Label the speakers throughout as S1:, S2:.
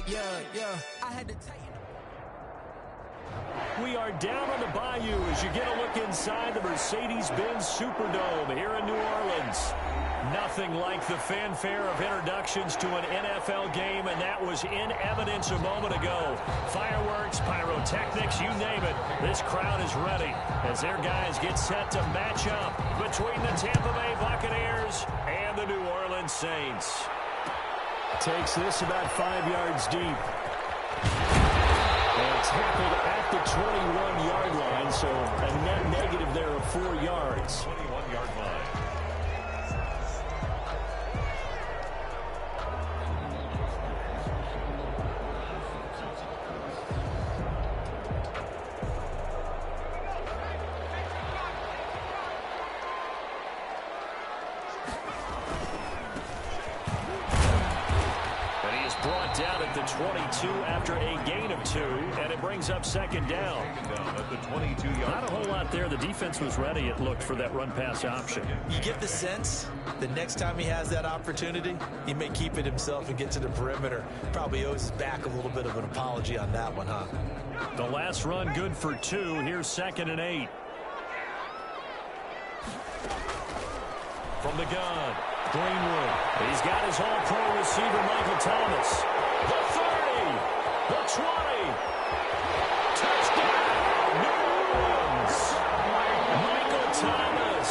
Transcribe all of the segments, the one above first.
S1: Yeah. I had to tighten.
S2: We are down on the bayou as you get a look inside the Mercedes-Benz Superdome here in New Orleans. Nothing like the fanfare of introductions to an NFL game, and that was in evidence a moment ago. Fireworks, pyrotechnics, you name it. This crowd is ready as their guys get set to match up between the Tampa Bay Buccaneers and the New Orleans Saints. Takes this about 5 yards deep. And tackled at the 21-yard line, so a net negative there of 4 yards.
S3: 21-yard line.
S2: Brought down at the 22 after a gain of 2, and it brings up second down.
S3: At the 22-yard.
S2: Not a whole lot there. The defense was ready, it looked, for that run-pass option.
S1: You get the sense the next time he has that opportunity, he may keep it himself and get to the perimeter. Probably owes his back a little bit of an apology on that one, huh?
S2: The last run good for 2. Here's 2nd and 8. From the gun. Greenwood. He's got his all-pro receiver, Michael Thomas. The 30. The 20. Touchdown, New Orleans. Michael Thomas.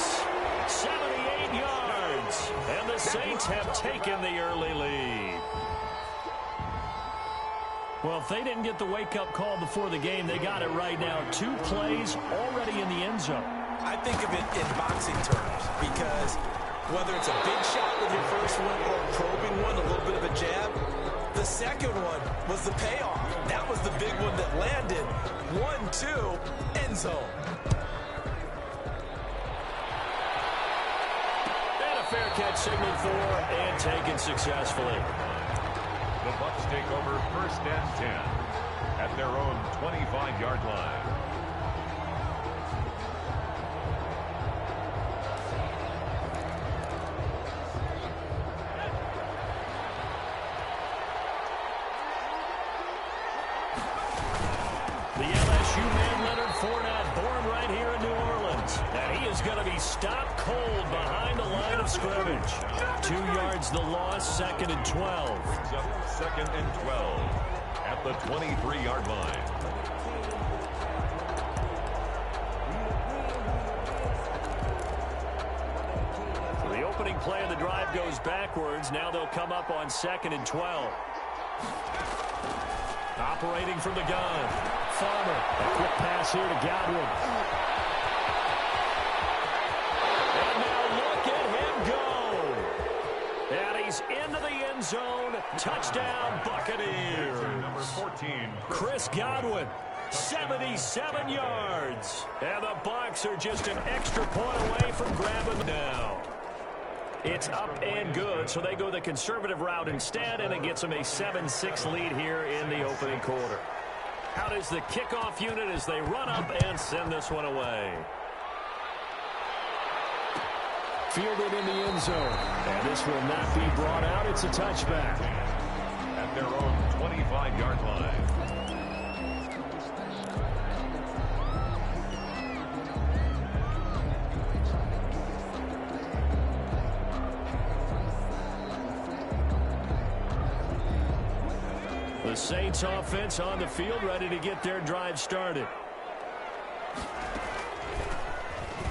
S2: 78 yards. And the Saints have taken the early lead. Well, if they didn't get the wake-up call before the game, they got it right now. 2 plays already in the end zone.
S1: I think of it in boxing terms because whether it's a big shot with your first one or a probing one, a little bit of a jab, the second one was the payoff. That was the big one that landed. 1-2, end zone.
S2: And a fair catch signaled for and taken successfully.
S3: The Bucs take over 1st and 10 at their own 25-yard line.
S2: The LSU man, Leonard Fournette, born right here in New Orleans. And he is going to be stopped cold behind the line of scrimmage. 2 yards the loss, 2nd and 12.
S3: 2nd and 12 at the 23-yard line.
S2: So the opening play of the drive goes backwards. Now they'll come up on 2nd and 12. Operating from the gun. Farmer. A quick pass here to Godwin. And now look at him go. And he's into the end zone. Touchdown, Buccaneers.
S3: Number 14.
S2: Chris Godwin. 77 yards. And the Bucs are just an extra point away from grabbing now. It's up and good, so they go the conservative route instead, and it gets them a 7-6 lead here in the opening quarter. Out is the kickoff unit as they run up and send this one away. Fielded in the end zone, and this will not be brought out. It's a touchback.
S3: At their own 25-yard line.
S2: The Saints offense on the field, ready to get their drive started.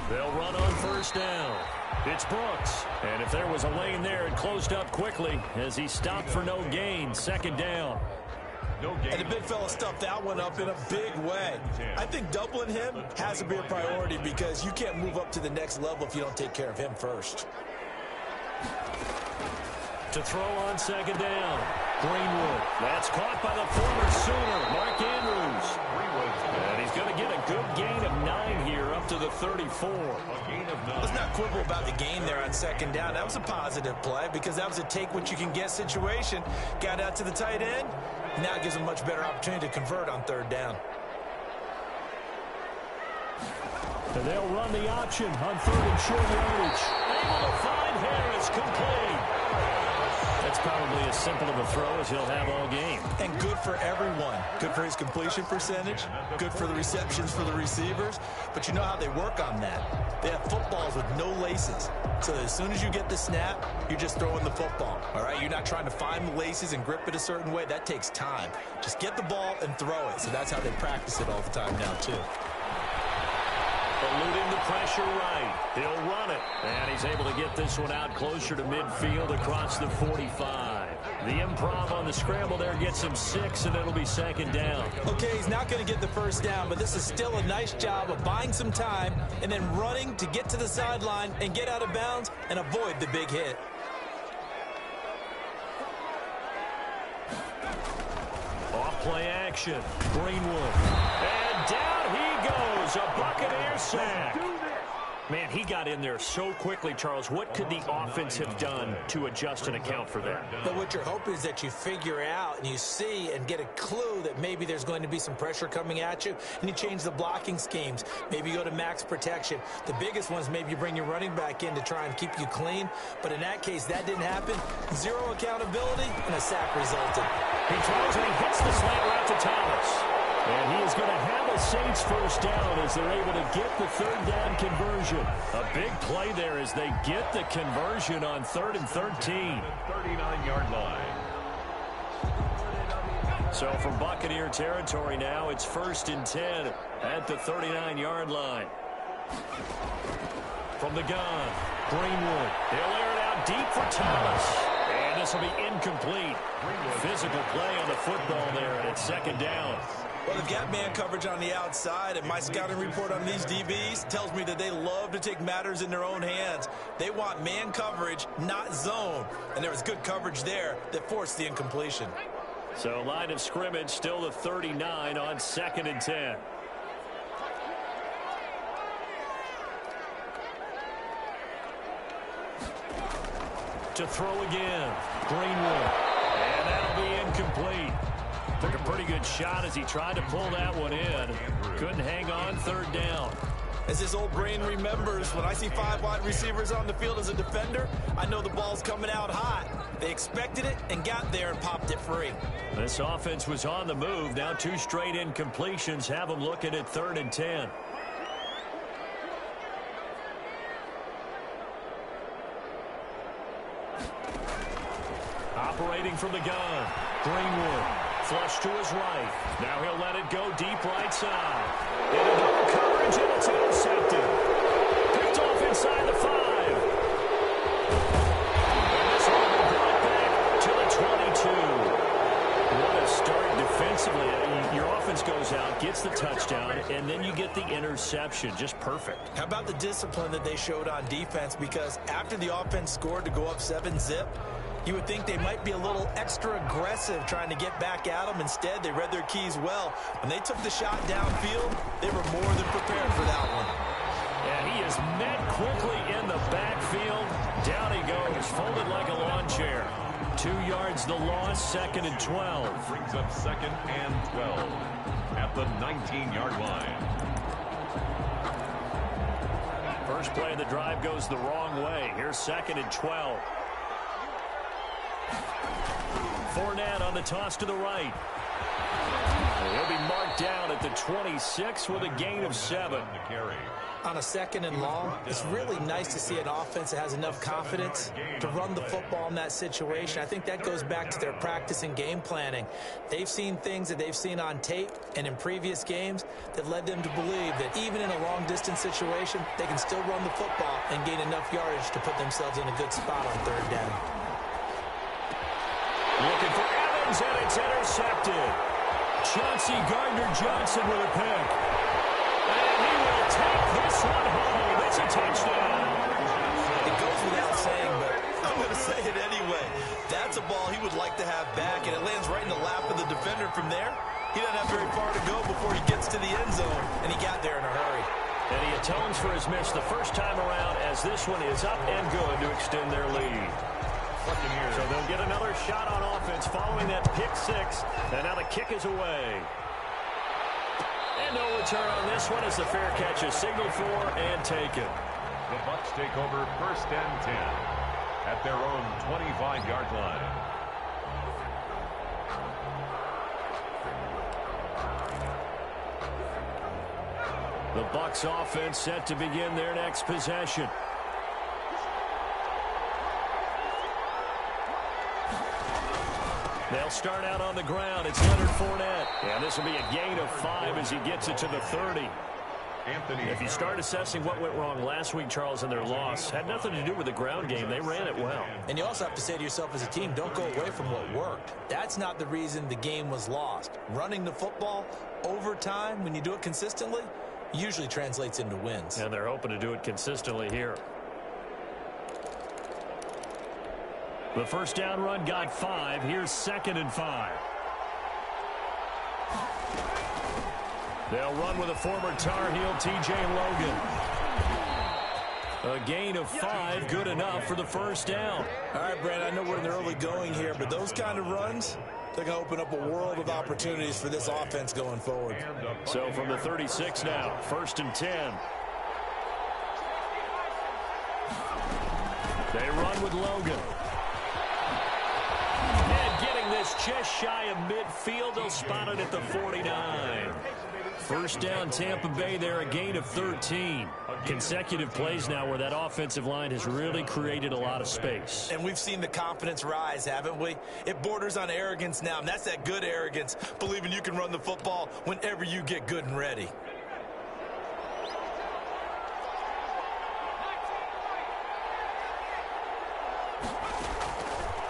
S2: They'll run on 1st down. It's Brooks. And if there was a lane there, it closed up quickly as he stopped for no gain. 2nd down.
S1: And the big fella stuffed that one up in a big way. I think doubling him has to be a priority because you can't move up to the next level if you don't take care of him first.
S2: To throw on 2nd down. Greenwood. That's caught by the former Sooner, Mark Andrews. And he's going to get a good gain of 9 here up to the 34.
S3: A gain of 9.
S1: Let's not quibble about the gain there on 2nd down. That was a positive play because that was a take-what-you-can-get situation. Got out to the tight end. Now it gives him a much better opportunity to convert on 3rd down.
S2: And they'll run the option on 3rd and short yardage. Able to find Harris complete. That's probably as simple of a throw as he'll have all game.
S1: And good for everyone. Good for his completion percentage. Good for the receptions for the receivers. But you know how they work on that. They have footballs with no laces. So as soon as you get the snap, you're just throwing the football. All right? You're not trying to find the laces and grip it a certain way. That takes time. Just get the ball and throw it. So that's how they practice it all the time now, too.
S2: Eluding the pressure right. He'll run it. And he's able to get this one out closer to midfield across the 45. The improv on the scramble there gets him 6, and it'll be second down.
S1: Okay, he's not going to get the first down, but this is still a nice job of buying some time and then running to get to the sideline and get out of bounds and avoid the big hit.
S2: Off play action. Greenwood. And down he goes. A Buccaneer sack. Man, he got in there so quickly, Charles. What could the offense have done to adjust and account for that?
S1: But what you're hoping is that you figure out and you see and get a clue that maybe there's going to be some pressure coming at you, and you change the blocking schemes. Maybe you go to max protection. The biggest ones, maybe you bring your running back in to try and keep you clean. But in that case, that didn't happen. Zero accountability, and a sack resulted.
S2: He throws and he hits the slant route to Thomas. And he is going to have a Saints first down as they're able to get the third down conversion. A big play there as they get the conversion on 3rd and 13.
S3: 39-yard line.
S2: So from Buccaneer territory now, it's 1st and 10 at the 39-yard line. From the gun, Greenwood. He'll air it out deep for Thomas. And this will be incomplete. Physical play on the football there, and it's 2nd down.
S1: Well, they've got man coverage on the outside, and my scouting report on these DBs tells me that they love to take matters in their own hands. They want man coverage, not zone. And there was good coverage there that forced the incompletion.
S2: So line of scrimmage still the 39 on 2nd and 10. To throw again, Greenwood. And that'll be incomplete. Took a pretty good shot as he tried to pull that one in. Couldn't hang on, 3rd down.
S1: As his old brain remembers, when I see 5 wide receivers on the field as a defender, I know the ball's coming out hot. They expected it and got there and popped it free.
S2: This offense was on the move. Now 2 straight incompletions have them looking at 3rd and 10. Operating from the gun, Greenwood. Flush to his right. Now he'll let it go deep right side. Into double coverage, and it's intercepted. Picked off inside the 5. And this one will be brought back to the 22. What a start defensively. Your offense goes out, gets the touchdown, and then you get the interception. Just perfect.
S1: How about the discipline that they showed on defense? Because after the offense scored to go up 7-zip, you would think they might be a little extra aggressive trying to get back at them. Instead, they read their keys well. When they took the shot downfield, they were more than prepared for that one.
S2: And he is met quickly in the backfield. Down he goes, folded like a lawn chair. 2 yards the loss, 2nd and 12.
S3: Brings up 2nd and 12 at the 19-yard line.
S2: First play of the drive goes the wrong way. Here's 2nd and 12. Fournette on the toss to the right. He'll be marked down at the 26 with a gain of 7.
S1: On a 2nd and long, it's really nice to see an offense that has enough confidence to run the football in that situation. I think that goes back to their practice and game planning. They've seen things that they've seen on tape and in previous games that led them to believe that even in a long-distance situation, they can still run the football and gain enough yardage to put themselves in a good spot on 3rd down.
S2: Looking for Evans, and it's intercepted. Chauncey Gardner-Johnson with a pick. And he will take this one home. It's a touchdown.
S1: It goes without saying, but I'm going to say it anyway. That's a ball he would like to have back, and it lands right in the lap of the defender from there. He doesn't have very far to go before he gets to the end zone, and he got there in a hurry.
S2: And he atones for his miss the first time around as this one is up and good to extend their lead. So they'll get another shot on offense following that pick 6. And now the kick is away. And no return on this one as the fair catch is signaled for and taken.
S3: The Bucs take over 1st and 10 at their own 25-yard line.
S2: The Bucs offense set to begin their next possession. They'll start out on the ground. It's Leonard Fournette. And this will be a gain of 5 as he gets it to the 30. If you start assessing what went wrong last week, Charles, in their loss, had nothing to do with the ground game. They ran it well.
S1: And you also have to say to yourself as a team, don't go away from what worked. That's not the reason the game was lost. Running the football over time, when you do it consistently, usually translates into wins.
S2: And they're hoping to do it consistently here. The first down run got 5. Here's 2nd and 5. They'll run with a former Tar Heel, T.J. Logan. A gain of 5, good enough for the first down.
S1: All right, Brad, I know we're in the early going here, but those kind of runs, they're going to open up a world of opportunities for this offense going forward.
S2: So from the 36 now, 1st and 10. They run with Logan. And getting this just shy of midfield, they'll spot it at the 49. First down, Tampa Bay there, a gain of 13. Consecutive plays now where that offensive line has really created a lot of space.
S1: And we've seen the confidence rise, haven't we? It borders on arrogance now, and that's that good arrogance, believing you can run the football whenever you get good and ready.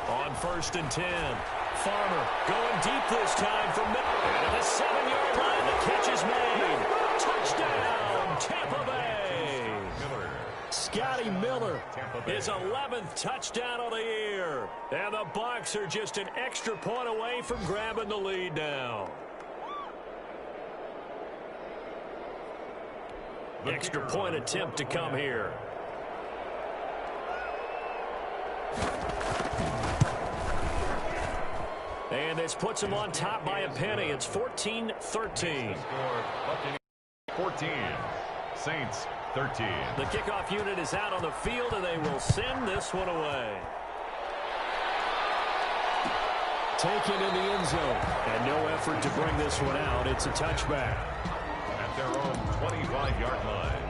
S2: On 1st and 10, Farmer going deep this time from middle. And at the 7-yard line, the catch is made. Touchdown, Tampa Bay. Scotty Miller, his 11th touchdown of the year. And the Bucs are just an extra point away from grabbing the lead now. Extra point attempt to come here. And this puts him on top by a penny. It's 14-13.
S3: 14. Saints 13.
S2: The kickoff unit is out on the field, and they will send this one away. Taken in the end zone. And no effort to bring this one out. It's a touchback.
S3: At their own 25-yard line.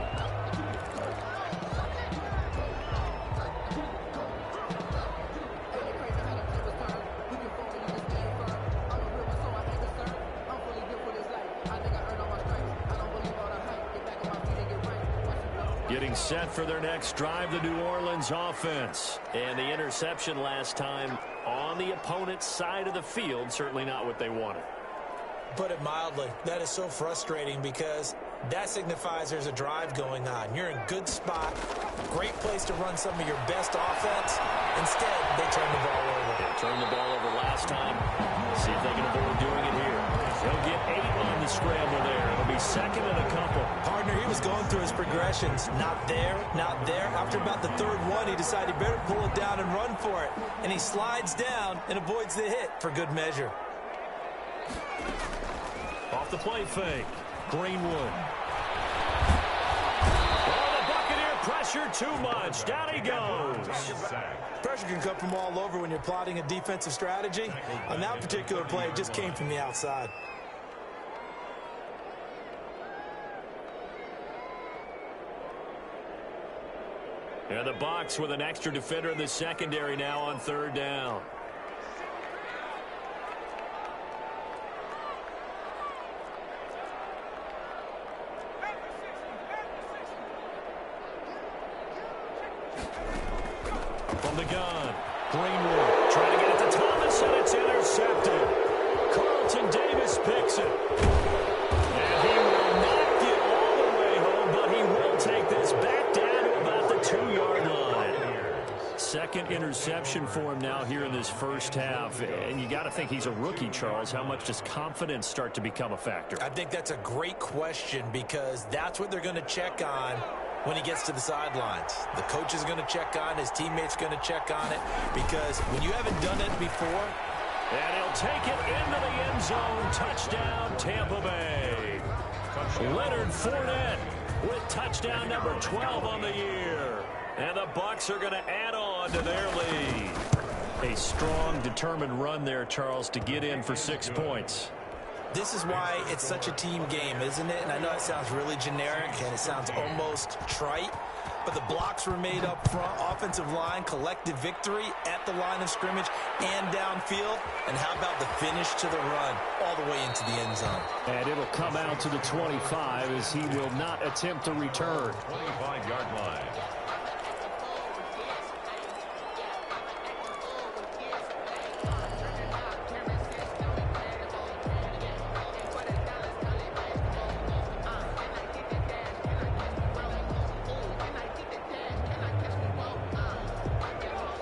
S2: Getting set for their next drive, the New Orleans offense. And the interception last time on the opponent's side of the field, certainly not what they wanted.
S1: Put it mildly, that is so frustrating because that signifies there's a drive going on. You're in a good spot, great place to run some of your best offense. Instead, they turn the ball over.
S2: They turned the ball over last time. See if they can avoid doing it here. They'll get 8 on the scramble there. It'll be 2nd and a couple.
S1: Partner, he was going through his progressions. Not there, not there. After about the 3rd one, he decided he better pull it down and run for it. And he slides down and avoids the hit for good measure.
S2: Off the play fake, Greenwood. Oh, the Buccaneer pressure too much. Down he goes.
S1: Pressure can come from all over when you're plotting a defensive strategy. On that particular play, it just came from the outside.
S2: And the Bucs with an extra defender in the secondary now on 3rd down. From the gun, Greenwood trying to get it to Thomas, and it's intercepted. Carlton Davis picks it. And he will not get all the way home, but he will take this back down to about the 2-yard line. 2nd interception for him now here in this first half. And you got to think he's a rookie, Charles. How much does confidence start to become a factor?
S1: I think that's a great question because that's what they're going to check on when he gets to the sidelines. The coach is going to check on, his teammates going to check on it, because when you haven't done it before.
S2: And he'll take it into the end zone. Touchdown, Tampa Bay. Leonard Fournette with touchdown number 12 on the year. And the Bucs are going to add on to their lead. A strong, determined run there, Charles, to get in for 6 points.
S1: This is why it's such a team game, isn't it? And I know it sounds really generic and it sounds almost trite, but the blocks were made up front, offensive line, collective victory at the line of scrimmage and downfield. And how about the finish to the run all the way into the end zone?
S2: And it'll come out to the 25 as he will not attempt to return.
S3: 25-yard line.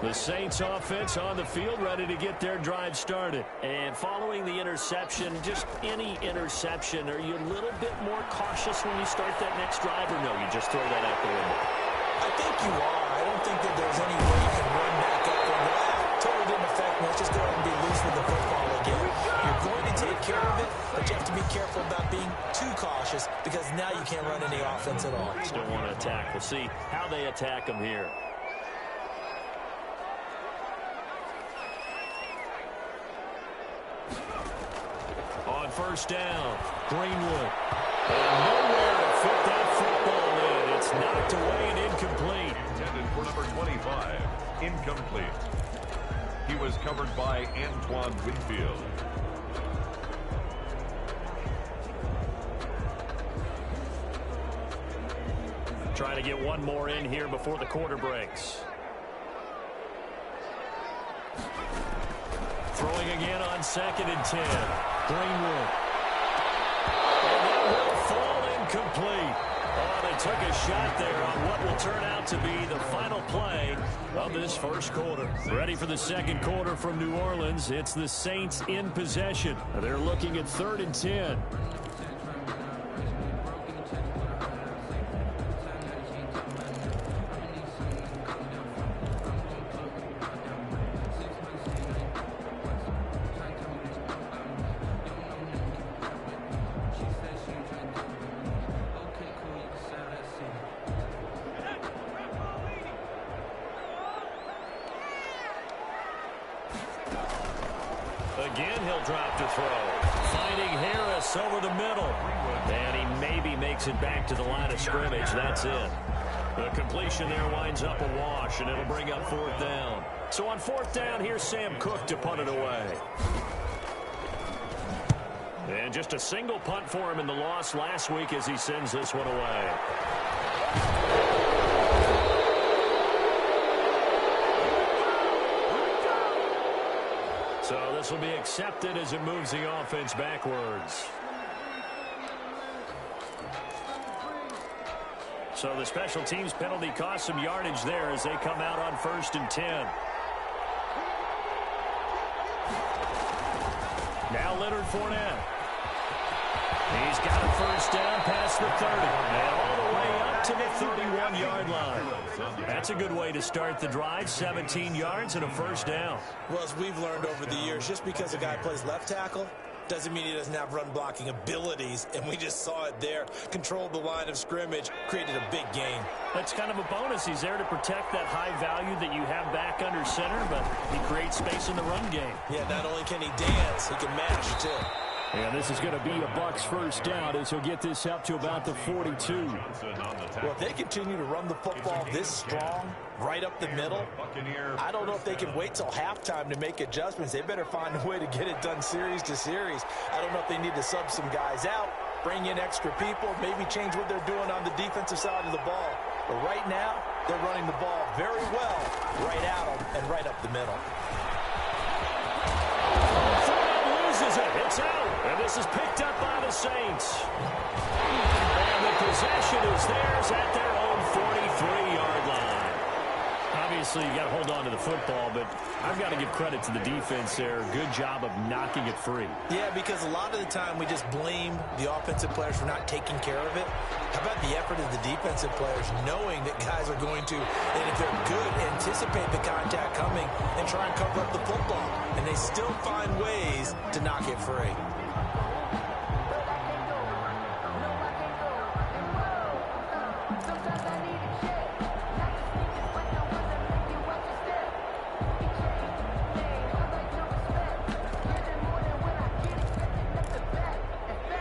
S2: The Saints offense on the field, ready to get their drive started. And following the interception, just any interception, are you a little bit more cautious when you start that next drive, or no, you just throw that out the window?
S1: I think you are. I don't think that there's any way you can run back up and go, totally didn't affect me. Let's just go ahead and be loose with the football again. You're going to take care of it, but you have to be careful about being too cautious because now you can't run any offense at all.
S2: Still want to attack. We'll see how they attack them here. On first down, Greenwood. And nowhere to fit that football in. It's knocked away and incomplete.
S3: Intended for number 25. Incomplete. He was covered by Antoine Winfield.
S2: Trying to get one more in here before the quarter breaks. Throwing again on 2nd and 10. Greenwood. And that will fall incomplete. Oh, they took a shot there on what will turn out to be the final play of this first quarter. Ready for the second quarter from New Orleans. It's the Saints in possession. They're looking at 3rd and 10. Again, he'll drop to throw. Finding Harris over the middle. And he maybe makes it back to the line of scrimmage. That's it. The completion there winds up a wash, and it'll bring up 4th down. So on 4th down, here's Sam Cook to punt it away. And just a single punt for him in the loss last week as he sends this one away. So this will be accepted as it moves the offense backwards. So the special teams penalty cost some yardage there as they come out on 1st and 10. Now Leonard Fournette. He's got a 1st down past the 30. And all the way up to the 31-yard line. That's a good way to start the drive. 17 yards and a 1st down.
S1: Well, as we've learned over the years, just because a guy plays left tackle doesn't mean he doesn't have run blocking abilities, and we just saw it there. Controlled the line of scrimmage, created a big gain.
S2: That's kind of a bonus. He's there to protect that high value that you have back under center, but he creates space in the run game.
S1: Yeah, not only can he dance, he can mash, too.
S2: And this is going to be a Bucs 1st down as he'll get this up to about the 42.
S1: Well, if they continue to run the football this strong, right up the middle, I don't know if they can wait till halftime to make adjustments. They better find a way to get it done series to series. I don't know if they need to sub some guys out, bring in extra people, maybe change what they're doing on the defensive side of the ball. But right now, they're running the ball very well right at them and right up the middle.
S2: It's out, and this is picked up by the Saints. And the possession is theirs at their own 43-yard line. Obviously, you got to hold on to the football, but I've got to give credit to the defense there. Good job of knocking it free.
S1: Yeah, because a lot of the time we just blame the offensive players for not taking care of it. How about the effort of the defensive players knowing that guys are going to, and if they're good, anticipate the contact coming and try and cover up the football. And they still find ways to knock it free.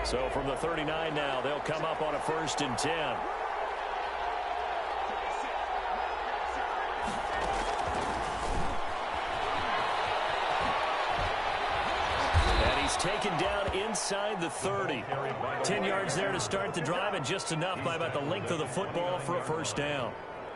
S2: So from the 39 now, they'll come up on a 1st and 10. And he's taken down inside the 30. 10 yards there to start the drive, and just enough by about the length of the football for a 1st down.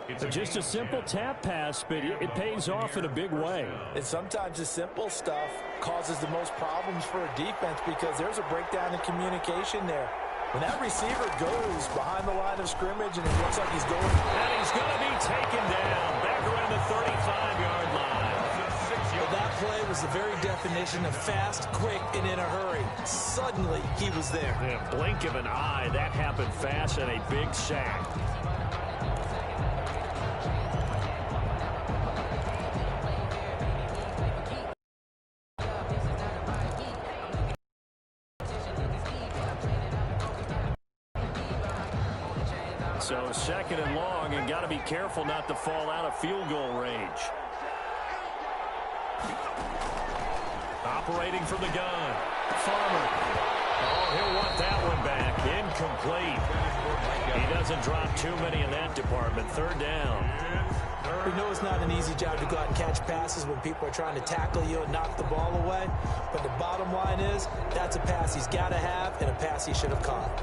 S4: It's just a simple tap pass, but it pays off in a big way.
S1: And sometimes the simple stuff causes the most problems for a defense because there's a breakdown in communication there. When that receiver goes behind the line of scrimmage and it looks like he's going...
S2: And he's going to be taken down back around the 35-yard line.
S1: Well, that play was the very definition of fast, quick, and in a hurry. Suddenly, he was there.
S2: Yeah, blink of an eye, that happened fast, and a big sack. So 2nd and long, and got to be careful not to fall out of field goal range. Operating from the gun. Farmer. Oh, he'll want that one back. Incomplete. He doesn't drop too many in that department. 3rd down.
S1: We know it's not an easy job to go out and catch passes when people are trying to tackle you and knock the ball away. But the bottom line is, that's a pass he's got to have and a pass he should have caught.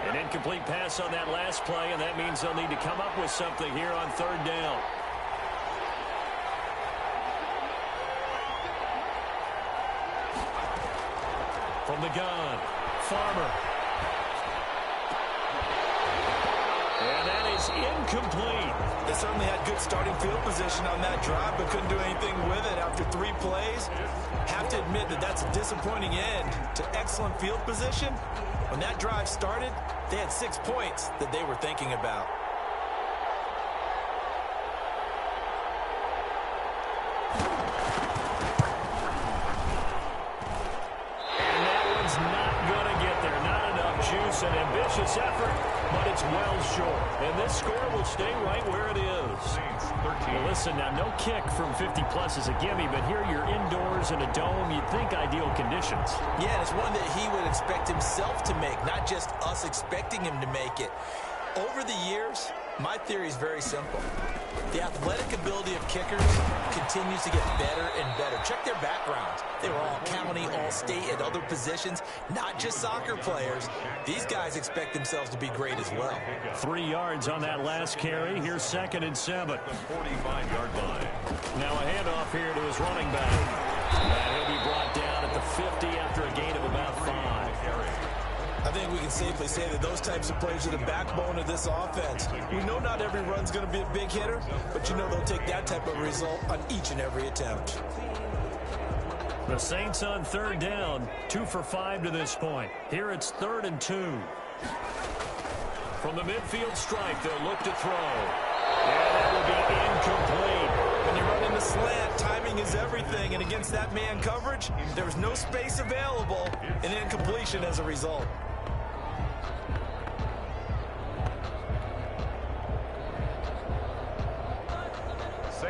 S2: An incomplete pass on that last play, and that means they'll need to come up with something here on 3rd down. From the gun, Farmer. And that is incomplete.
S1: They certainly had good starting field position on that drive, but couldn't do anything with it after 3 plays. Have to admit that that's a disappointing end to excellent field position. When that drive started, they had 6 points that they were thinking about.
S2: And that one's not going to get there. Not enough juice, an ambitious effort, but it's well short. And this score will stay right where it is. Well, listen, now, no kick from 50-plus is a gimme, but here you're indoors in a dome. You'd think ideal conditions.
S1: Yeah, and it's one that he would expect himself to make, not just us expecting him to make it. Over the years, my theory is very simple. The athletic ability of kickers continues to get better and better. Check their backgrounds. They were all county, all state, at other positions, not just soccer players. These guys expect themselves to be great as well.
S2: 3 yards on that last carry. Here's 2nd and 7.
S3: 45-yard line.
S2: Now a handoff here to his running back. And he'll be brought down at the 50 after a gain of about 5.
S1: I think we can safely say that those types of plays are the backbone of this offense. We know not every run's going to be a big hitter, but you know they'll take that type of result on each and every attempt.
S2: The Saints on 3rd down, 2 for 5 to this point. Here it's 3rd and 2. From the midfield stripe, they'll look to throw. And that will be incomplete.
S1: When you're running the slant, timing is everything, and against that man coverage, there's no space available, and incompletion as a result.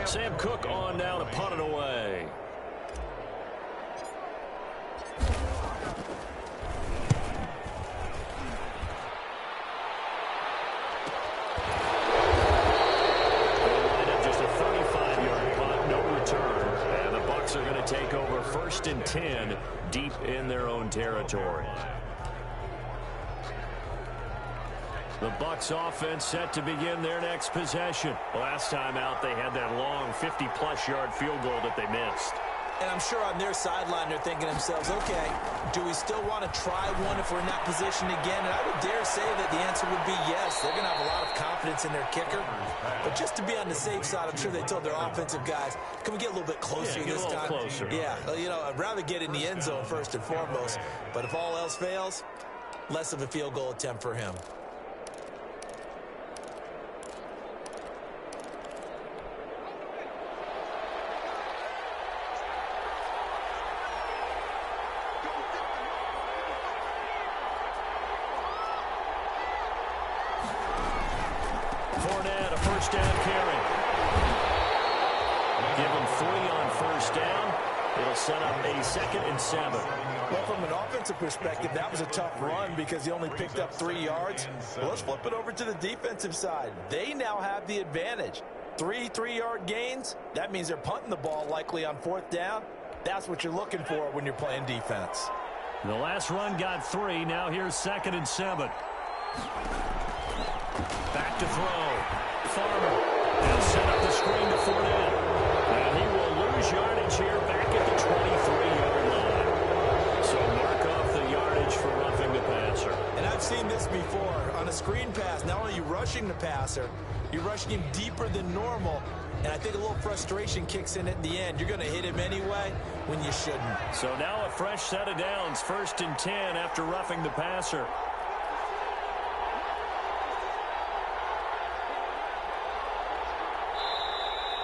S2: Sam Cook on now to punt it away. Just a 35-yard punt, no return. And the Bucs are going to take over 1st and 10 deep in their own territory. The Bucs offense set to begin their next possession. Last time out, they had that long 50-plus yard field goal that they missed.
S1: And I'm sure on their sideline, they're thinking to themselves, okay, do we still want to try one if we're in that position again? And I would dare say that the answer would be yes. They're going to have a lot of confidence in their kicker. But just to be on the safe side, I'm sure they told their offensive guys, can we get a little bit closer this time?
S2: Closer.
S1: Yeah, well, you know, I'd rather get in the end zone first and foremost. But if all else fails, less of a field goal attempt for him.
S2: Fournette, a 1st down carry. Give him 3 on 1st down. It'll set up a 2nd and 7.
S1: Well, from an offensive perspective, that was a tough run because he only picked up 3 yards. Well, let's flip it over to the defensive side. They now have the advantage. 3 3-yard gains, that means they're punting the ball likely on 4th down. That's what you're looking for when you're playing defense.
S2: The last run got 3. Now here's 2nd and 7. Back to throw. Farmer. They'll set up the screen to Fournette. And he will lose yardage here back at the 23-yard line. So mark off the yardage for roughing the passer.
S1: And I've seen this before. On a screen pass, not only are you rushing the passer, you're rushing him deeper than normal. And I think a little frustration kicks in at the end. You're going to hit him anyway when you shouldn't.
S2: So now a fresh set of downs. 1st and 10 after roughing the passer.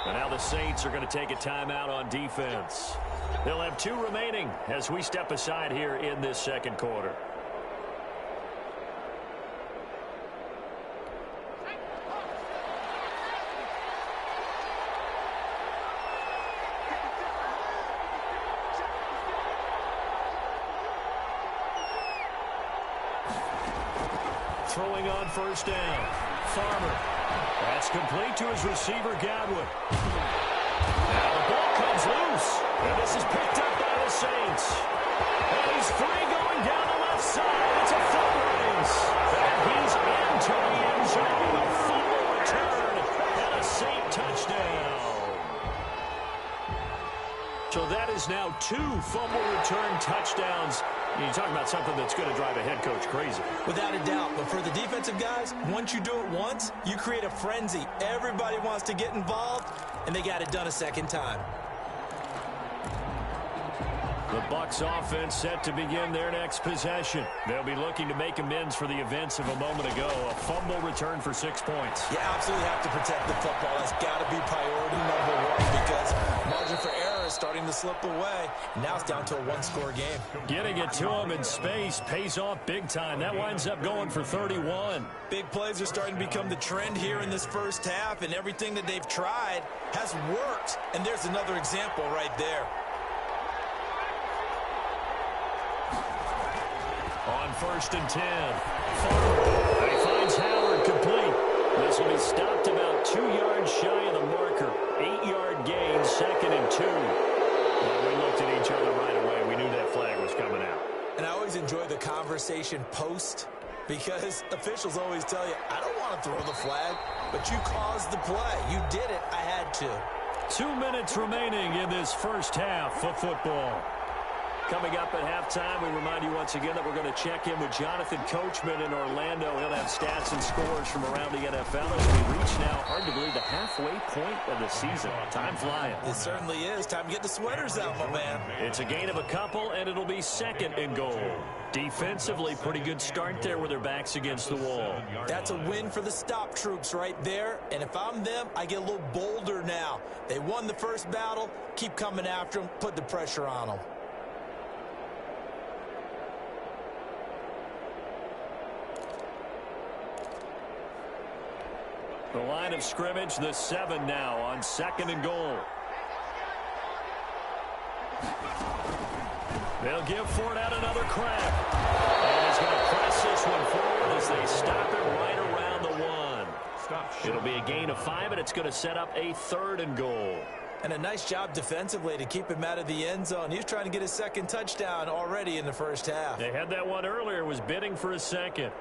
S2: And now the Saints are going to take a timeout on defense. They'll have 2 remaining as we step aside here in this 2nd quarter. Throwing on 1st down. Farmer. That's complete to his receiver, Godwin. Now the ball comes loose. And this is picked up by the Saints. And he's free going down the left side. It's a foot race. And he's into the end zone. A fumble return and a Saint touchdown. So that is now 2 fumble return touchdowns. You talk about something that's going to drive a head coach crazy.
S1: Without a doubt. But for the defensive guys, once you do it once, you create a frenzy. Everybody wants to get involved, and they got it done a 2nd time.
S2: The Bucs offense set to begin their next possession. They'll be looking to make amends for the events of a moment ago. A fumble return for 6 points.
S1: You absolutely have to protect the football. That's got to be priority #1 because margin for error is starting to slip away. Now it's down to a 1-score game.
S2: Getting it to him in space pays off big time. That winds up going for 31.
S1: Big plays are starting to become the trend here in this 1st half, and everything that they've tried has worked. And there's another example right there.
S2: On 1st and 10. Farmer. He finds Howard complete. This will be stopped about 2 yards shy of the marker. 8-yard gain, 2nd and 2. Well, we looked at each other right away. We knew that flag was coming out.
S1: And I always enjoy the conversation post because officials always tell you, I don't want to throw the flag, but you caused the play. You did it. I had to.
S2: 2 minutes remaining in this 1st half of football. Coming up at halftime, we remind you once again that we're going to check in with Jonathan Coachman in Orlando. He'll have stats and scores from around the NFL as we reach now, hard to believe, the halfway point of the season. Time flying.
S1: It certainly is. Time to get the sweaters out, my man.
S2: It's a gain of a couple, and it'll be 2nd and goal. Defensively, pretty good start there with their backs against the wall.
S1: That's a win for the stop troops right there. And if I'm them, I get a little bolder now. They won the 1st battle. Keep coming after them. Put the pressure on them.
S2: The line of scrimmage, the 7 now on 2nd and goal. They'll give Fournette another crack. And he's going to press this one forward as they stop it right around the 1. It'll be a gain of 5, and it's going to set up a 3rd and goal.
S1: And a nice job defensively to keep him out of the end zone. He was trying to get his 2nd touchdown already in the 1st half.
S2: They had that one earlier, was bidding for a 2nd.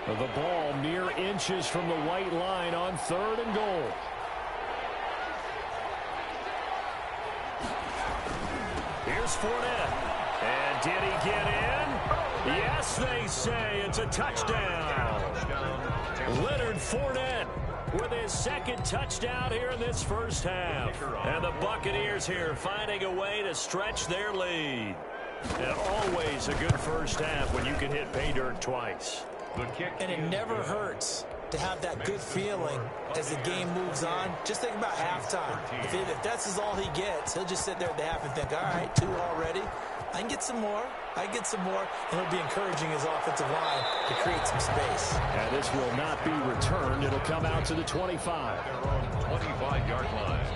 S2: The ball mere inches from the white line on 3rd and goal. Here's Fournette. And did he get in? Yes, they say it's a touchdown. Leonard Fournette with his 2nd touchdown here in this 1st half. And the Buccaneers here finding a way to stretch their lead. And always a good 1st half when you can hit pay dirt twice.
S1: And it never hurts to have that good feeling as the game moves on. Just think about halftime. If that's all he gets, he'll just sit there at the half and think, all right, 2 already. I can get some more. I can get some more. And he'll be encouraging his offensive line to create some space.
S2: And this will not be returned. It'll come out to the 25.
S3: Their own 25-yard line.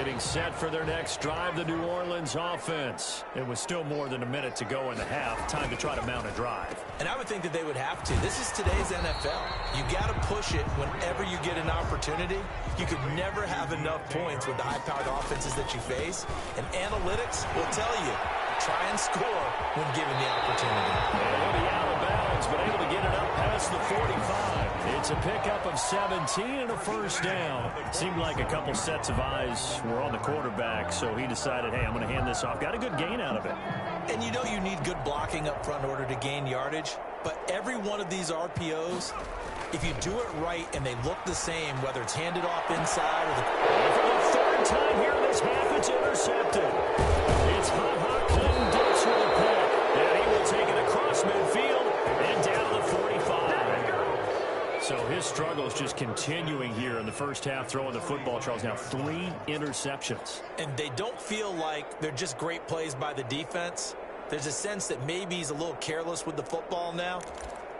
S2: Getting set for their next drive, the New Orleans offense. It was still more than a minute to go in the half. Time to try to mount a drive.
S1: And I would think that they would have to. This is today's NFL. You got to push it whenever you get an opportunity. You could never have enough points with the high-powered offenses that you face. And analytics will tell you, try and score when given the opportunity.
S2: And he'll be out of bounds, but able to get it up past the 45. It's a pickup of 17 and a first down. Seemed like a couple sets of eyes were on the quarterback, so he decided, hey, I'm going to hand this off. Got a good gain out of it.
S1: And you know you need good blocking up front in order to gain yardage, but every one of these RPOs, if you do it right and they look the same, whether it's handed off inside or
S2: for the third time here in this half, it's intercepted. It's Clinton Dix with a pick, and he will take it across midfield and down to the 45. So his struggle is just continuing here in the first half, throwing the football. Charles, now 3 interceptions.
S1: And they don't feel like they're just great plays by the defense. There's a sense that maybe he's a little careless with the football now.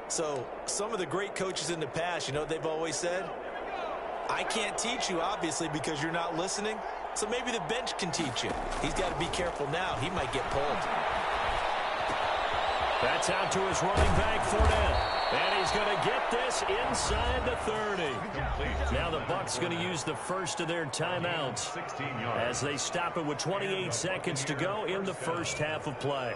S1: So some of the great coaches in the past, you know what they've always said? I can't teach you, obviously, because you're not listening. So maybe the bench can teach you. He's got to be careful now. He might get pulled.
S2: That's out to his running back, Fournette. And he's going to get this inside the 30. Now the Bucs going to use the first of their timeouts as they stop it with 28 seconds to go in the first half of play.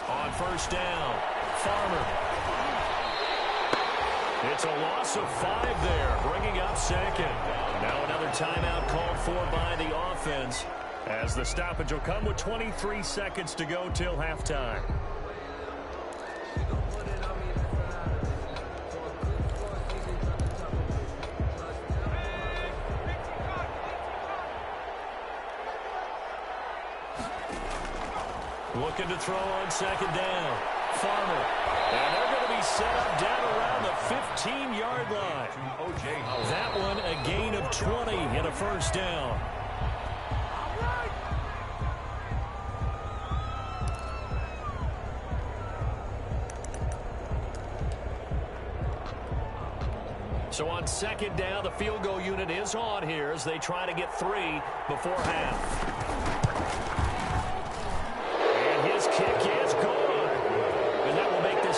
S2: On first down, Farmer. It's a loss of 5 there, bringing up second. Now another timeout called for by the offense as the stoppage will come with 23 seconds to go till halftime. Looking to throw on second down. Farmer. And they're going to be set up down around the 15-yard line. That one a gain of 20 and a first down. So on second down, the field goal unit is on here as they try to get 3 before half. And his kick is good.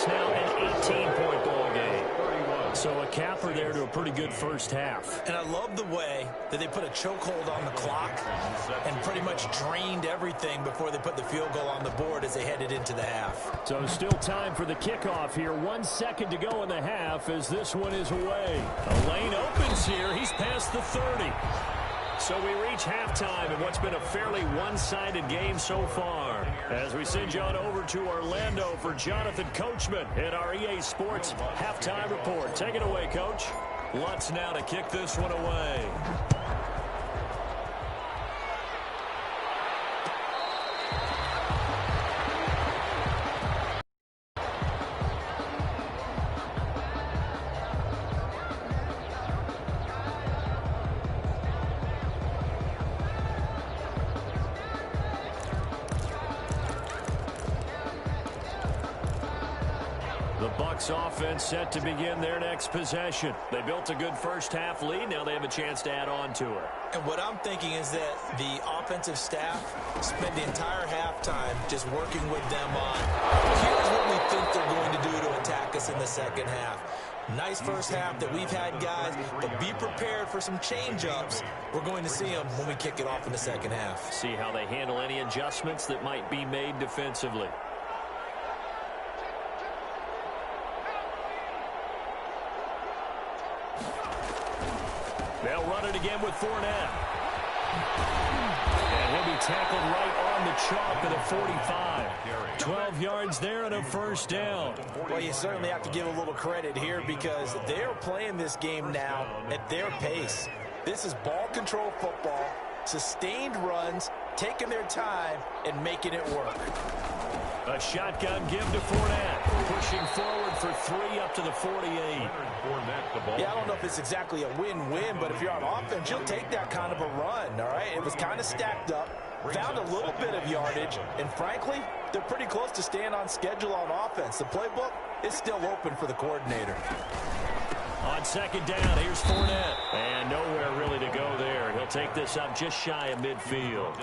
S2: Now an 18-point ball game. So a capper there to a pretty good first half.
S1: And I love the way that they put a chokehold on the clock and pretty much drained everything before they put the field goal on the board as they headed into the half.
S4: So still time for the kickoff here. 1 second to go in the half as this one is away.
S2: A lane opens here. He's past the 30. So we reach halftime in what's been a fairly one-sided game so far. As we send you on over to Orlando for Jonathan Coachman at our EA Sports Halftime Report. Take it away, Coach. Lutz now to kick this one away. Offense set to begin their next possession. They built a good first half lead. Now they have a chance to add on to it.
S1: And what I'm thinking is that the offensive staff spent the entire halftime just working with them on, here's what we think they're going to do to attack us in the second half. Nice first half that we've had, guys, but be prepared for some change-ups. We're going to see them when we kick it off in the second half.
S2: See how they handle any adjustments that might be made defensively. They'll run it again with Fournette. And he'll be tackled right on the chalk at a 45. 12 yards there and a first down.
S1: Well, you certainly have to give a little credit here because they're playing this game now at their pace. This is ball control football, sustained runs, taking their time, and making it work.
S2: A shotgun give to Fournette. Pushing forward for 3 up to the 48.
S1: Yeah, I don't know if it's exactly a win-win, but if you're on offense, you'll take that kind of a run, all right? It was kind of stacked up, found a little bit of yardage, and frankly, they're pretty close to staying on schedule on offense. The playbook is still open for the coordinator.
S2: On second down, here's Fournette. And nowhere really to go there. He'll take this up just shy of midfield.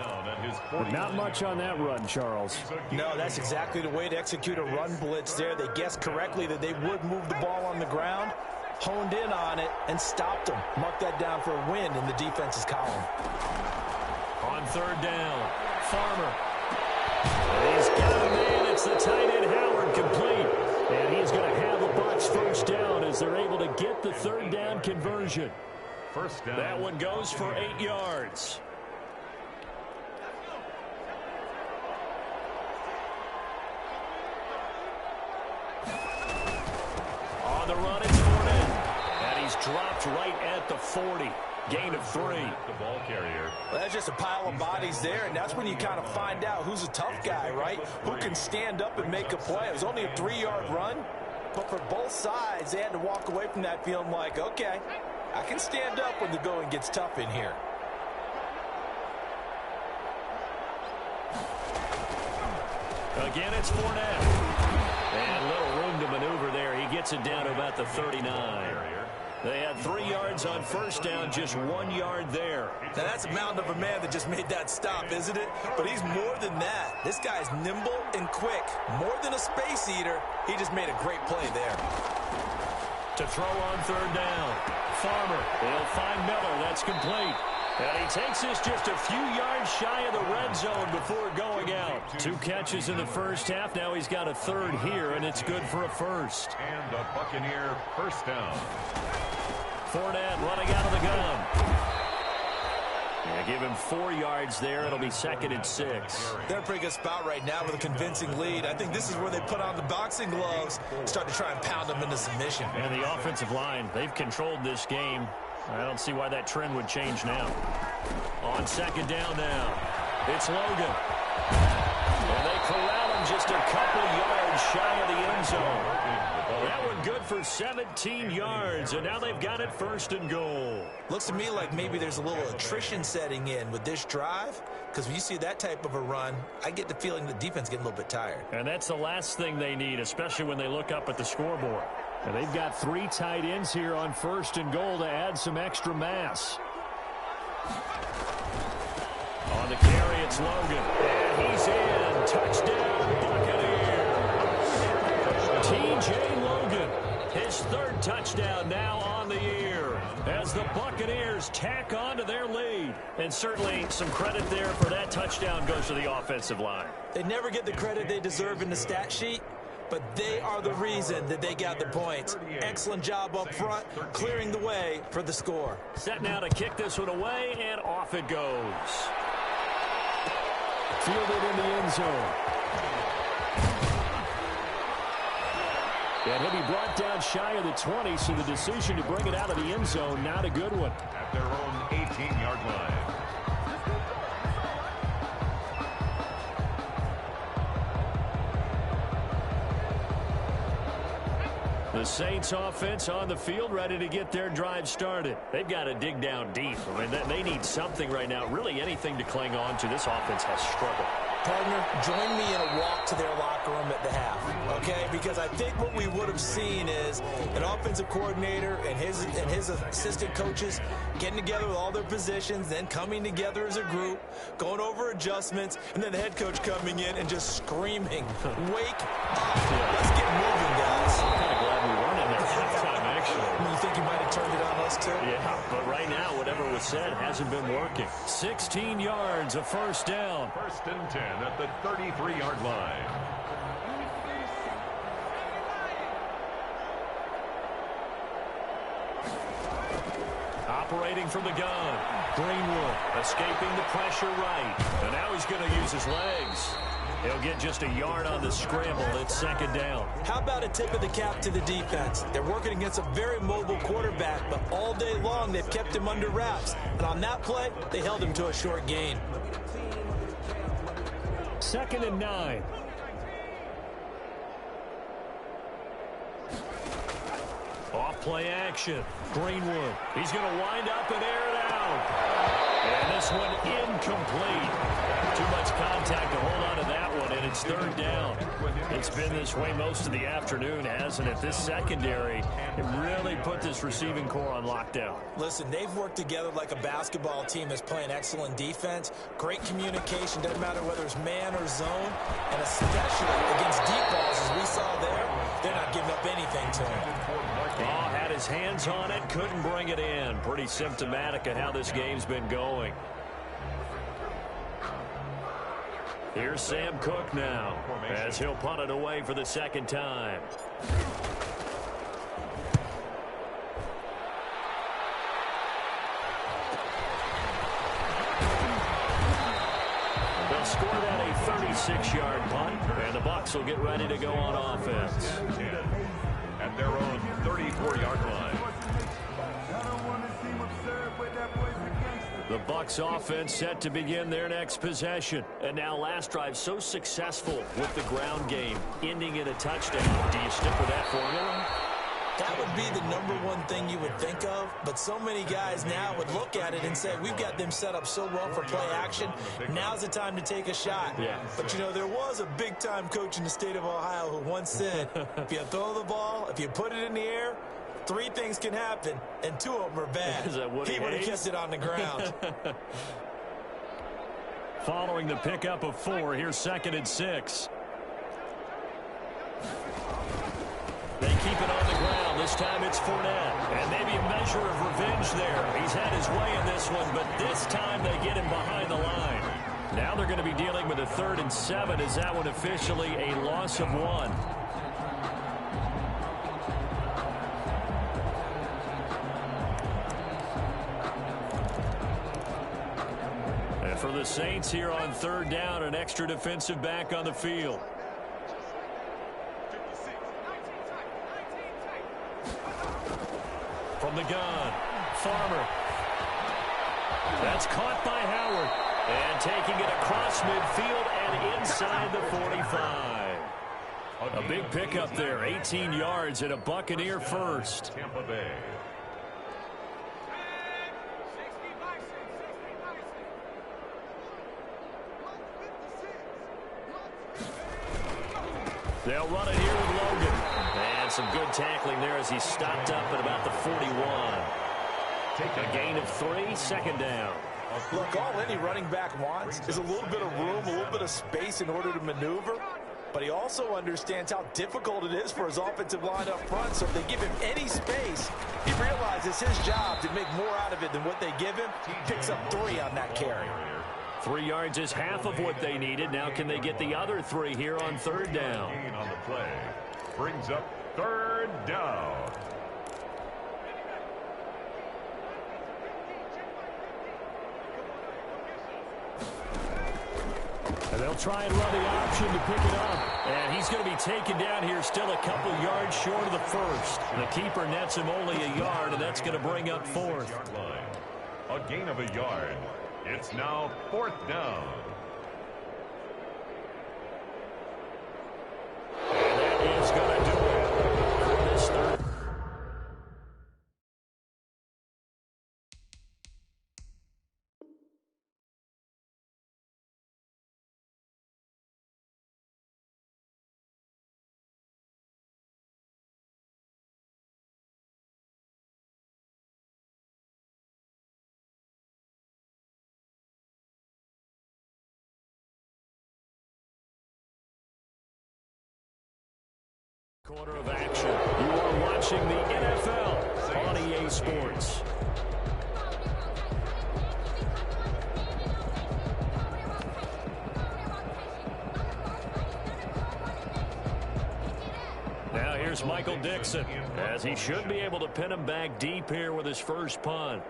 S4: But not much on that run, Charles.
S1: No, that's exactly the way to execute a run blitz there. They guessed correctly that they would move the ball on the ground, honed in on it, and stopped them. Mark that down for a win in the defense's column.
S2: On third down, Farmer. And he's got a man. It's the tight end, Howard, complete. And he's going to have a Bucs first down as they're able to get the third down conversion.
S3: First down.
S2: That one goes for 8 yards. On the run, it's Fournette. And he's dropped right at the 40. Gain of 3.
S3: The ball carrier.
S1: Well, that's just a pile of bodies there, and that's when you kind of find out who's a tough guy, right? Who can stand up and make a play. It was only a 3-yard run, but for both sides, they had to walk away from that feeling like, okay, I can stand up when the going gets tough in here.
S2: Again, it's Fournette. And little room to maneuver there. He gets it down to about the 39. They had 3 yards on first down, just 1 yard there.
S1: Now, that's a mountain of a man that just made that stop, isn't it? But he's more than that. This guy's nimble and quick. More than a space eater, he just made a great play there.
S2: To throw on third down, Farmer. He'll find Miller. That's complete. And he takes this just a few yards shy of the red zone before going out. 2 catches in the first half. Now he's got a third here, and it's good for a first.
S3: And a Buccaneer first down.
S2: Fournette running out of the gun. Yeah, give him 4 yards there. It'll be second and 6.
S1: They're in a pretty good spot right now with a convincing lead. I think this is where they put on the boxing gloves and start to try and pound them into submission.
S2: And the offensive line, they've controlled this game. I don't see why that trend would change now. On second down now, it's Logan. And they corral him just a couple yards shy of the end zone. That one good for 17 yards, and now they've got it first and goal.
S1: Looks to me like maybe there's a little attrition setting in with this drive, because when you see that type of a run, I get the feeling the defense getting a little bit tired.
S2: And that's the last thing they need, especially when they look up at the scoreboard.
S4: And they've got 3 tight ends here on first and goal to add some extra mass.
S2: On the carry, it's Logan. And he's in. Touchdown, Buccaneers. T.J. Logan, his 3rd touchdown now on the year as the Buccaneers tack on to their lead. And certainly some credit there for that touchdown goes to the offensive line.
S1: They never get the credit they deserve in the stat sheet, but they are the reason that they got the points. Excellent job up front, clearing the way for the score.
S2: Set now to kick this one away, and off it goes.
S4: Fielded in the end zone. And he'll be brought down shy of the 20, so the decision to bring it out of the end zone, not a good one.
S3: At their own 18-yard line.
S2: The Saints offense on the field, ready to get their drive started. They've got to dig down deep. I mean, they need something right now, really anything to cling on to. This offense has struggled.
S1: Partner, join me in a walk to their locker room at the half, okay? Because I think what we would have seen is an offensive coordinator and his assistant coaches getting together with all their positions, then coming together as a group, going over adjustments, and then the head coach coming in and just screaming, wake up. Let's get moving, guys.
S2: I'm kind of glad we weren't in there halftime, actually.
S1: You think you might have turned it on us, too?
S2: Yeah, but right now, whatever was said hasn't been working. 16 yards, a first down.
S3: First and 10 at the 33-yard line.
S2: Operating from the gun. Greenwood escaping the pressure right. And now he's going to use his legs. He'll get just a yard on the scramble. It's second down.
S1: How about a tip of the cap to the defense? They're working against a very mobile quarterback, but all day long they've kept him under wraps. And on that play, they held him to a short gain.
S4: Second and 9.
S2: Off play action. Greenwood. He's going to wind up and air it out. And this one incomplete. Too much contact to hold on to that one, and it's third down. It's been this way most of the afternoon, hasn't it? This secondary really put this receiving core on lockdown.
S1: Listen, they've worked together like a basketball team that's playing excellent defense. Great communication, doesn't matter whether it's man or zone. And especially against deep balls, as we saw there, they're not giving up anything to him.
S2: Oh, had his hands on it, couldn't bring it in. Pretty symptomatic of how this game's been going. Here's Sam Cook now, as he'll punt it away for the second time. They'll score that a 36-yard punt, and the Bucs will get ready to go on offense.
S3: At their own 34-yard line.
S2: The Bucs offense set to begin their next possession. And now last drive so successful with the ground game, ending in a touchdown. Do you stick with that formula?
S1: That would be the #1 thing you would think of, but so many guys now would look at it and say, we've got them set up so well for play action. Now's the time to take a shot.
S2: Yeah.
S1: But, you know, there was a big-time coach in the state of Ohio who once said, if you throw the ball, if you put it in the air, 3 things can happen, and 2 of them are bad.
S2: Is that Woody
S1: He would have
S2: Hayes?
S1: kissed it on the ground.
S2: Following the pickup of 4, here's 2nd and 6. They keep it on the ground. This time it's Fournette. And maybe a measure of revenge there. He's had his way in this one, but this time they get him behind the line. Now they're going to be dealing with a 3rd and 7. Is that one officially a loss of 1? And for the Saints here on 3rd down, an extra defensive back on the field. From the gun, Farmer. That's caught by Howard. And taking it across midfield and inside the 45. A big pickup there, 18 yards and a Buccaneer first.
S3: Tampa Bay.
S2: They'll run it here with Logan. And some good tackling there as he stopped up at about the 41. A gain of 3, 2nd down.
S1: Look, all any running back wants is a little bit of room, a little bit of space in order to maneuver. But he also understands how difficult it is for his offensive line up front. So if they give him any space, he realizes his job to make more out of it than what they give him. Picks up 3 on that carry.
S2: 3 yards is half of what they needed. Now can they get the other 3 here on 3rd down?
S3: Gain on the play. Brings up 3rd down.
S2: And they'll try and run the option to pick it up. And he's going to be taken down here still a couple yards short of the first. The keeper nets him only a yard, and that's going to bring up 4th.
S3: A gain of a yard. It's now 4th down.
S2: And that is going to do it for this 3rd. Corner of action. You are watching the NFL on EA Sports. Now here's Michael Dixon, as he should be able to pin him back deep here with his first punt.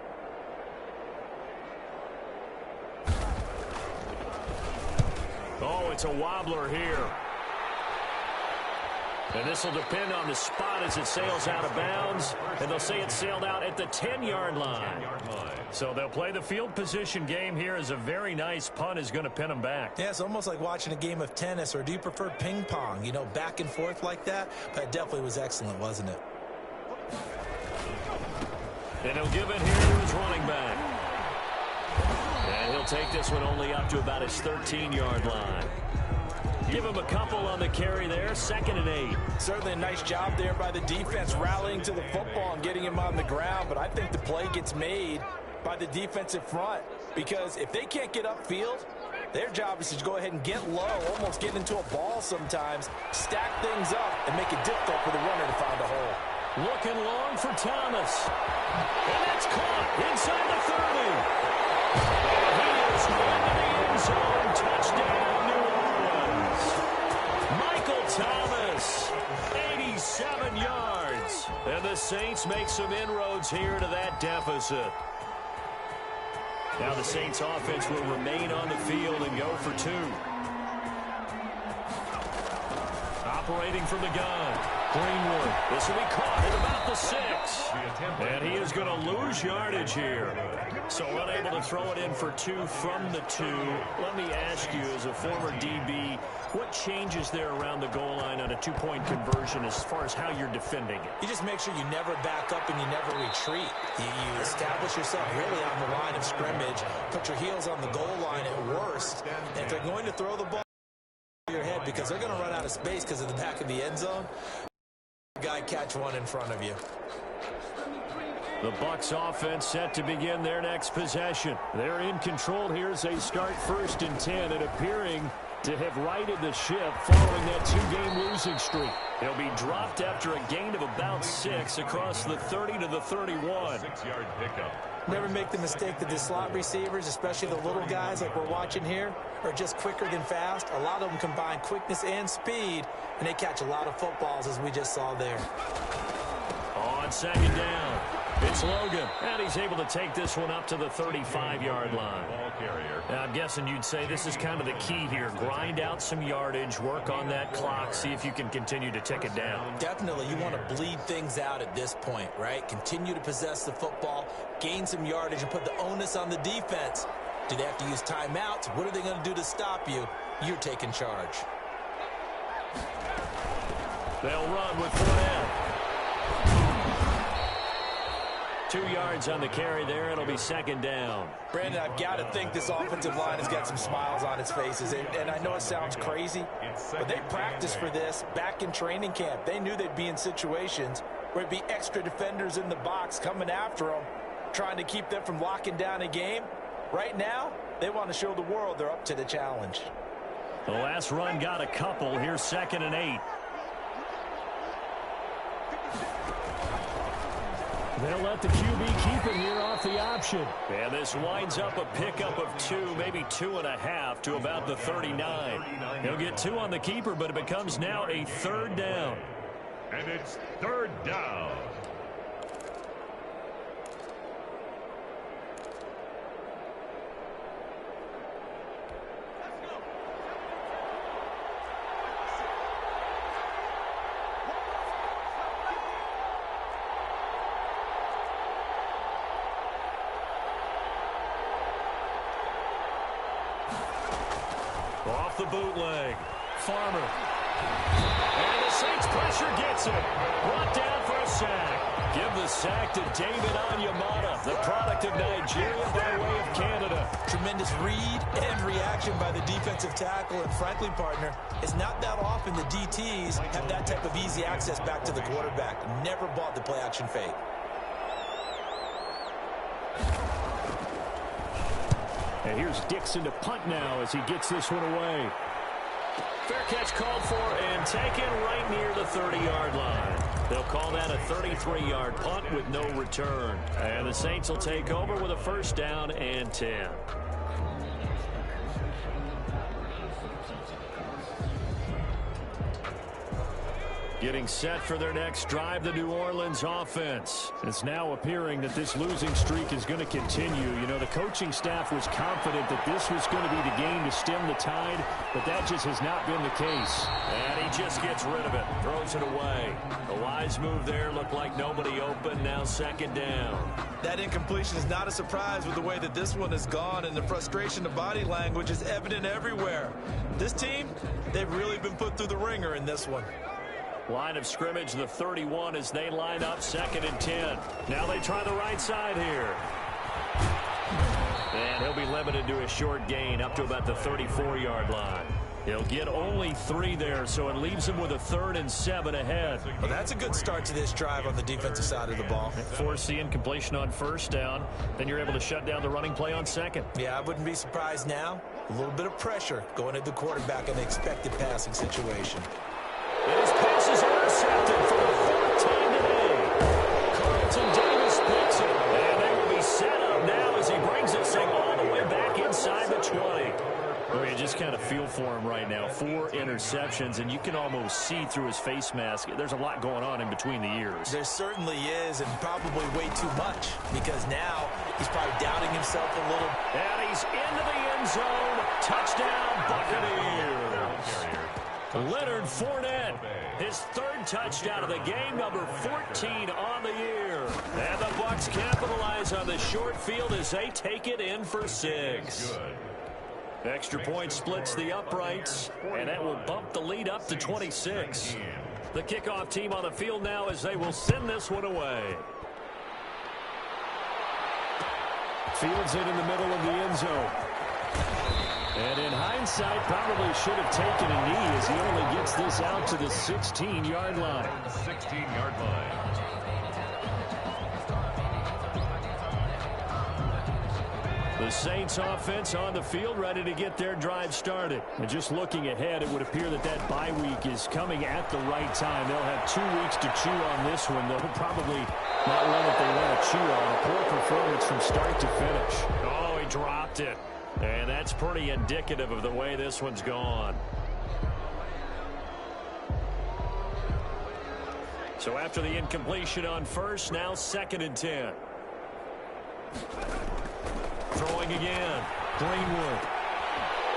S2: Oh, it's a wobbler here. And this will depend on the spot as it sails out of bounds. And they'll say it sailed out at the 10-yard line. So they'll play the field position game here as a very nice punt is going to pin them back.
S1: Yeah, it's almost like watching a game of tennis, or do you prefer ping pong? You know, back and forth like that? But it definitely was excellent, wasn't it?
S2: And he'll give it here to his running back.
S4: And he'll take this one only up to about his 13-yard line. Give him a couple on the carry there, 2nd and 8.
S1: Certainly a nice job there by the defense rallying to the football and getting him on the ground, but I think the play gets made by the defensive front because if they can't get upfield, their job is to go ahead and get low, almost get into a ball sometimes, stack things up, and make it difficult for the runner to find a hole.
S4: Looking long for Thomas. And that's caught inside the 30. And he is into the end zone. Touchdown, New Orleans. Michael Thomas, 87 yards. And the Saints make some inroads here to that deficit. Now the Saints offense will remain on the field and go for 2. Operating from the gun. Greenwood. This will be caught at about the 6. And he is going to lose yardage here. So unable to throw it in for 2 from the 2. Let me ask you, as a former DB, what changes there around the goal line on a 2-point conversion as far as how you're defending it?
S1: You just make sure you never back up and you never retreat. You establish yourself really on the line of scrimmage, put your heels on the goal line at worst. And if they're going to throw the ball your head because they're going to run out of space because of the back of the end zone, guy catch one in front of you.
S4: The Bucs offense set to begin their next possession. They're in control here as they start 1st and 10 and appearing to have righted the ship following that 2-game losing streak. They'll be dropped after a gain of about 6 across the 30 to the 31.
S3: 6-yard pickup.
S1: Never make the mistake that the slot receivers, especially the little guys like we're watching here, are just quicker than fast. A lot of them combine quickness and speed, and they catch a lot of footballs, as we just saw there.
S4: On 2nd down, it's Logan, and he's able to take this one up to the 35-yard line.
S3: Ball carrier.
S4: Now, I'm guessing you'd say this is kind of the key here. Grind out some yardage, work on that clock, see if you can continue to tick it down.
S1: Definitely, you want to bleed things out at this point, right? Continue to possess the football, gain some yardage, and put the onus on the defense. Do they have to use timeouts? What are they going to do to stop you? You're taking charge.
S4: They'll run with Fournette. 2 yards on the carry there. It'll be 2nd down.
S1: Brandon, I've got to think this offensive line has got some smiles on its faces. And I know it sounds crazy, but they practiced for this back in training camp. They knew they'd be in situations where it'd be extra defenders in the box coming after them, trying to keep them from locking down a game. Right now, they want to show the world they're up to the challenge.
S4: The last run got a couple. Here's 2nd and 8. They'll let the QB keep it here off the option. And this winds up a pickup of 2, maybe 2.5 to about the 39. He'll get 2 on the keeper, but it becomes now a 3rd down.
S3: And it's 3rd down.
S4: Off the bootleg. Farmer. And the Saints pressure gets it. Brought down for a sack. Give the sack to David Onyemata, the product of Nigeria by way of Canada.
S1: Tremendous read and reaction by the defensive tackle. And frankly, partner, it's not that often the DTs have that type of easy access back to the quarterback. Never bought the play action fake.
S4: And here's Dixon to punt now as he gets this one away. Fair catch called for and taken right near the 30-yard line. They'll call that a 33-yard punt with no return. And the Saints will take over with a 1st down and 10. Getting set for their next drive, the New Orleans offense. It's now appearing that this losing streak is going to continue. You know, the coaching staff was confident that this was going to be the game to stem the tide, but that just has not been the case. And he just gets rid of it, throws it away. A wise move there, looked like nobody open, now 2nd down.
S1: That incompletion is not a surprise with the way that this one has gone, and the frustration of body language is evident everywhere. This team, they've really been put through the ringer in this one.
S4: Line of scrimmage, the 31 as they line up 2nd and 10. Now they try the right side here.
S2: And he'll be limited to a short gain up to about the 34-yard line. He'll get only 3 there, so it leaves him with a 3rd and 7 ahead.
S1: Well, that's a good start to this drive on the defensive side of the ball.
S2: Force the incompletion on 1st down. Then you're able to shut down the running play on 2nd.
S1: Yeah, I wouldn't be surprised now. A little bit of pressure going at the quarterback in the expected passing situation.
S2: And his pass is intercepted for the 4th time today. Carlton Davis picks it. And they will be set up now as he brings this thing all the way back inside the 20. Well, you just kind of feel for him right now. 4 interceptions, and you can almost see through his face mask. There's a lot going on in between the ears.
S1: There certainly is, and probably way too much, because now he's probably doubting himself a little.
S2: And he's into the end zone. Touchdown, Buccaneers. Leonard Fournette, his 3rd touchdown of the game, number 14 on the year. And the Bucs capitalize on the short field as they take it in for 6. Extra point splits the uprights, and that will bump the lead up to 26. The kickoff team on the field now as they will send this one away. Fields it in the middle of the end zone. And in hindsight, probably should have taken a knee as he only gets this out to the 16-yard line.
S3: 16-yard line.
S2: The Saints offense on the field ready to get their drive started. And just looking ahead, it would appear that that bye week is coming at the right time. They'll have 2 weeks to chew on this one. They'll probably not one that they want to chew on. A poor performance from start to finish. Oh, he dropped it. And that's pretty indicative of the way this one's gone. So after the incompletion on 1st, now 2nd and 10. Throwing again. Greenwood.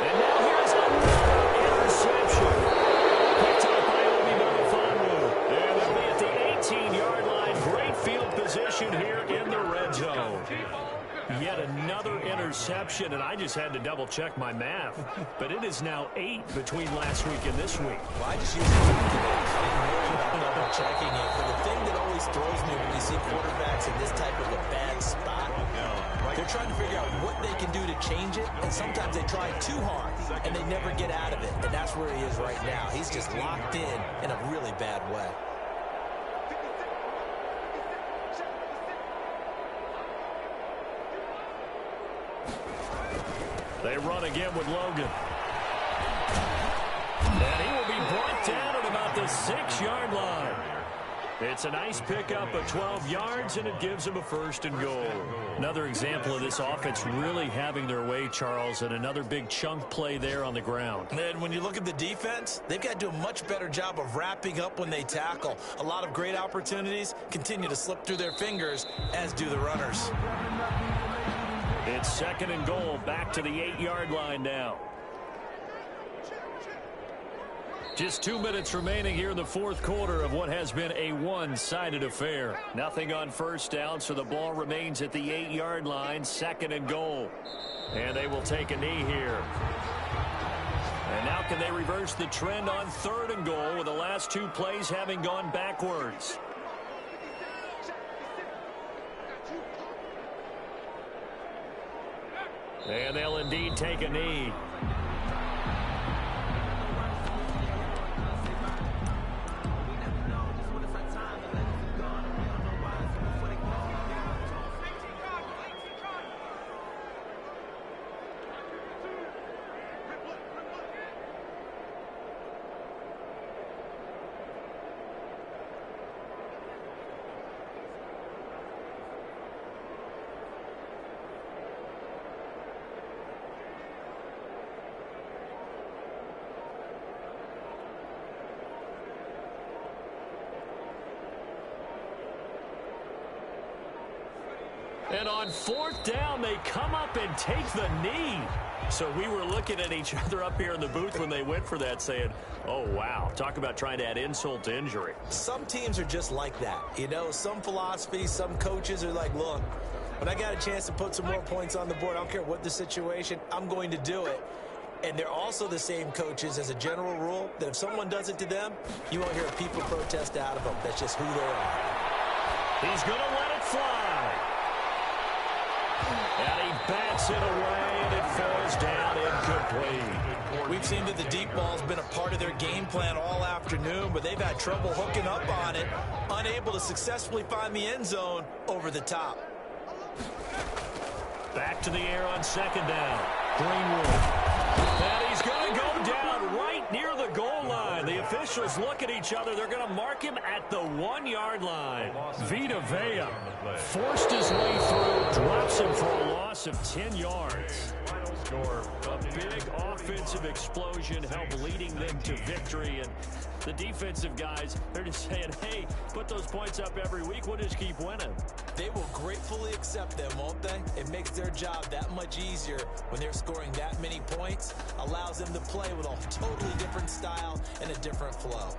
S2: And now here's another interception. Picked up by Obi Melifonwu. And they'll be at the 18-yard line. Great field position here in the red zone. Yet another interception, and I just had to double-check my math. But it is now 8 between last week and this week.
S1: Well, I just use it double-checking it. But the thing that always throws me when you see quarterbacks in this type of a bad spot, they're trying to figure out what they can do to change it, and sometimes they try too hard, and they never get out of it. And that's where he is right now. He's just locked in a really bad way.
S2: They run again with Logan. And he will be brought down at about the 6-yard line. It's a nice pickup of 12 yards, and it gives him a 1st and goal. Another example of this offense really having their way, Charles, and another big chunk play there on the ground.
S1: And when you look at the defense, they've got to do a much better job of wrapping up when they tackle. A lot of great opportunities continue to slip through their fingers, as do the runners.
S2: It's 2nd and goal, back to the 8-yard line now. Just 2 minutes remaining here in the 4th quarter of what has been a one-sided affair. Nothing on 1st down, so the ball remains at the 8-yard line, 2nd and goal. And they will take a knee here. And now can they reverse the trend on 3rd and goal with the last 2 plays having gone backwards? And they'll indeed take a knee. And on 4th down, they come up and take the knee. So we were looking at each other up here in the booth when they went for that saying, oh, wow, talk about trying to add insult to injury.
S1: Some teams are just like that. You know, some philosophies, some coaches are like, look, when I got a chance to put some more points on the board, I don't care what the situation, I'm going to do it. And they're also the same coaches as a general rule that if someone does it to them, you won't hear a people protest out of them. That's just who they are.
S2: He's going to let it fly. And he bats it away, and it falls down incomplete.
S1: We've seen that the deep ball's been a part of their game plan all afternoon, but they've had trouble hooking up on it, unable to successfully find the end zone over the top.
S2: Back to the air on second down. Greenwood. And he's going to go down right near the goal line. The officials look at each other. They're going to mark him at the 1-yard line. Vita Vea forced his way through, drops him for a loss of 10 yards. A big offensive explosion helped leading them to victory. And the defensive guys, they're just saying, hey, put those points up every week. We'll just keep winning.
S1: They will gratefully accept them, won't they? It makes their job that much easier when they're scoring that many points. Allows them to play with a totally different style and a different flow.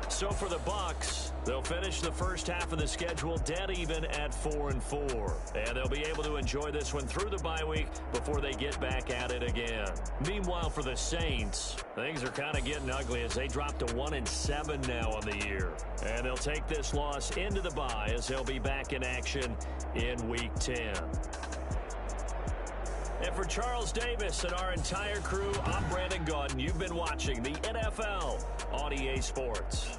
S2: So for the Bucs, they'll finish the first half of the schedule dead even at 4-4. And they'll be able to enjoy this one through the bye week before they get back at it again. Meanwhile, for the Saints, things are kind of getting ugly as they drop to 1-7 now on the year. And they'll take this loss into the bye as they'll be back in action in Week 10. And for Charles Davis and our entire crew, I'm Brandon Gaudin. You've been watching the NFL on EA Sports.